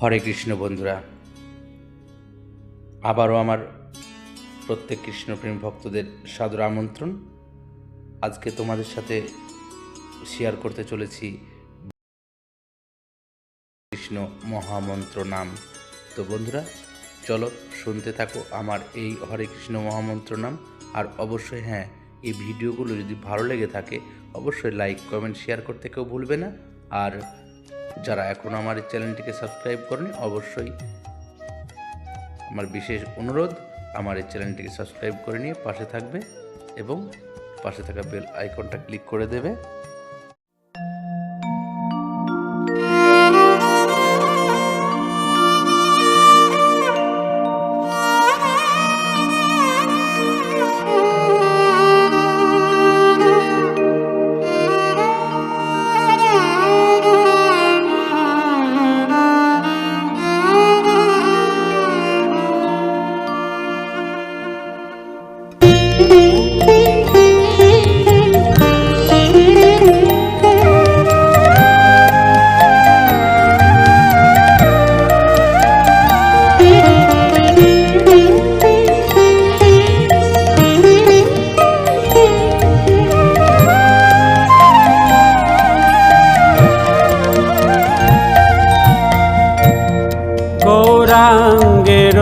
হরে কৃষ্ণ বন্ধুরা, আবারও আমার প্রত্যেক কৃষ্ণপ্রেমী ভক্তদের সাদর আমন্ত্রণ। আজকে তোমাদের সাথে শেয়ার করতে চলেছি কৃষ্ণ মহামন্ত্র নাম। তো বন্ধুরা, চলো শুনতে থাকো আমার এই হরে কৃষ্ণ মহামন্ত্র নাম। আর অবশ্যই এই ভিডিওগুলো যদি ভালো লেগে থাকে অবশ্যই লাইক, কমেন্ট, শেয়ার করতে কেউ ভুলবে না। আর যারা এখনও আমার এই চ্যানেলটিকে সাবস্ক্রাইব করেনি অবশ্যই আমার বিশেষ অনুরোধ, আমার এই চ্যানেলটিকে সাবস্ক্রাইব করে নিয়ে পাশে থাকবে এবং পাশে থাকা বেল আইকনটা ক্লিক করে দেবে। গৌরাঙ্গের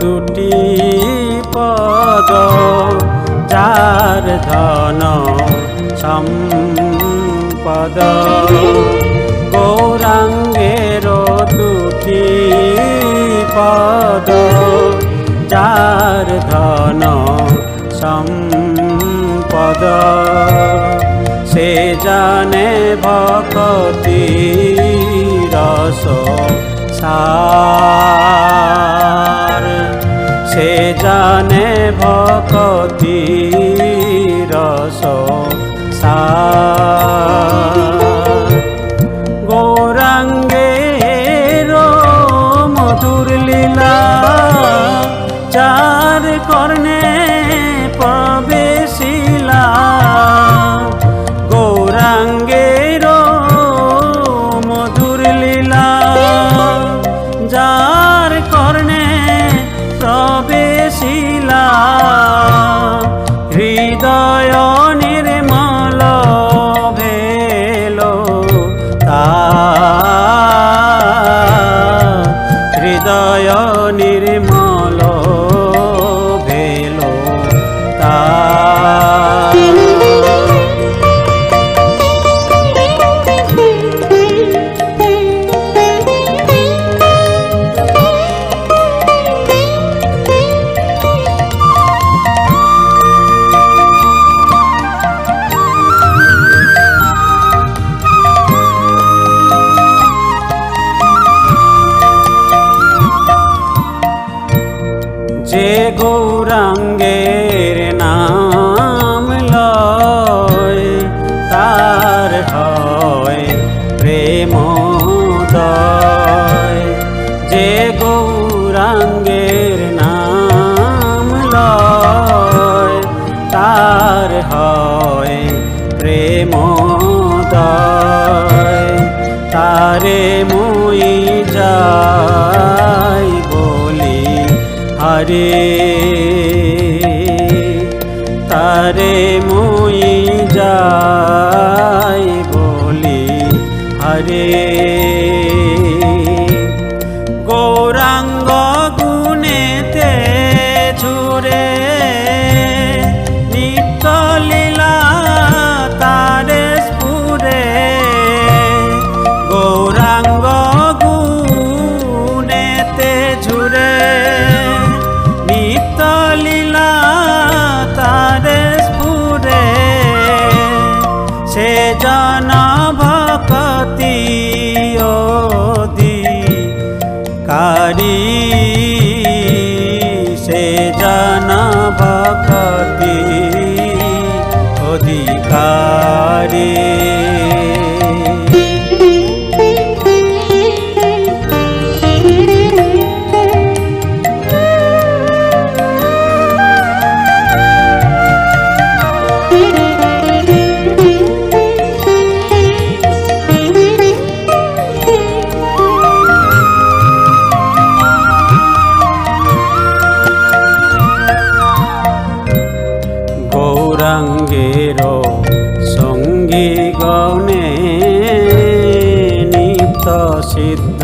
দুটি পদ, যার ধন সম্পদ। গৌরাঙ্গের দুটি পদ, যার ধন সম্পদ। সে জানে ভক্তি রস সার, সে জানে ভক্তি রস সার। গৌরাঙ্গের মধুর লীলা, যার কর্ণে প্রবেশিলা। গৌরাঙ্গের মধুর লীলা, যার কর্ণে প্রবেশিলা। হৃদয় নির্মল ভেল তার, হৃদয় নির্মল ভেল তার। যে গৌরাঙ্গের নাম লয়, তার হয় প্রেমোদয়। যে গৌরাঙ্গের নাম লয়, তার হয় প্রেমোদয়। তারে মুই যাই বলি হরে, তারে মুই যাই বলি হরে। গৌরাঙ্গ গুণেতে ঝুরে, নিত্য লীলা তারে স্ফুরে। গৌরাঙ্গ গুণেতে ঝুরে, নিত্য লীলা তারে স্ফুরে। সে জন ভক্তি অধিকারী, সে জন ভক্তি অধিকারী। গৌরাঙ্গের সঙ্গী গণে নিত্য সিদ্ধ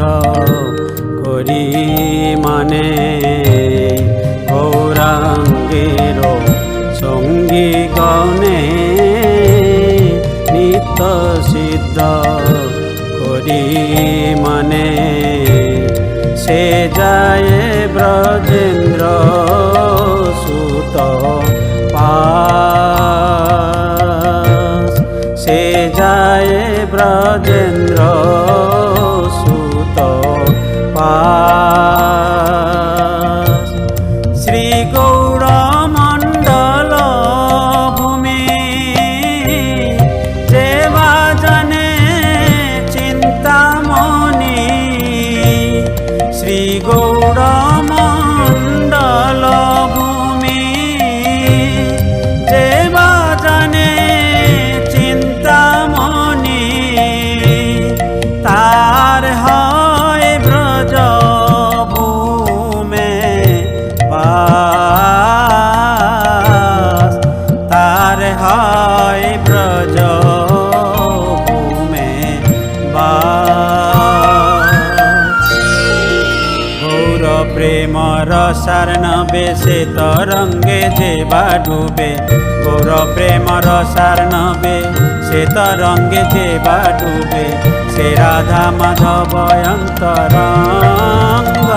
করি মানে গৌরাঙ্গের সঙ্গী গণে নিত্য সিদ্ধ করি মানে সে যায় ব্রজেন্দ্র সুত পাস সে যায় ব্রজেন্দ্র সুত পাস শ্রী গৌর মণ্ডল ভূমি যে বা জানে চিন্তামণি শ্রী গৌর মণ্ডল ভূমি যে বা জানে চিন্তামণি তার হয় ব্রজ ভূমে বাস তার হয় ব্রজ ভূমে বাস গৌর প্রেম রসার নবে সে তরঙ্গে যে বা ডুবে গৌর প্রেম রসার নবে সে তরঙ্গে যে বা ডুবে সে রাধা মাধব অন্তরঙ্গ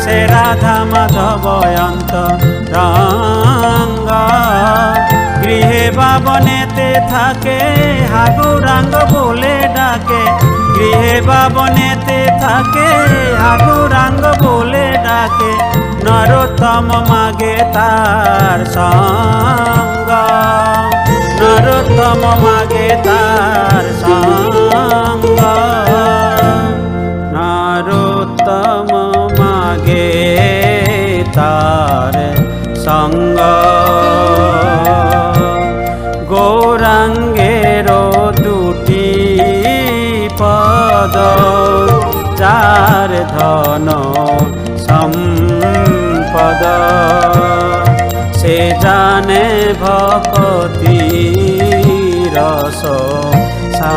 সে রাধা মাধব অন্তরঙ্গ গৃহে বা বনেতে থাকে হা গৌরাঙ্গ বলে ডাকে গৃহে বা বনেতে থাকে হা গৌরাঙ্গ বলে ডাকে নরোত্তম মাগে তার সঙ্গ নরোত্তম মাগে তার সঙ্গ নরোত্তম মাগে তার সঙ্গ গৌরাঙ্গের দুটি পদ চার ধন সম্পদ সে জানে ভকতি রস সা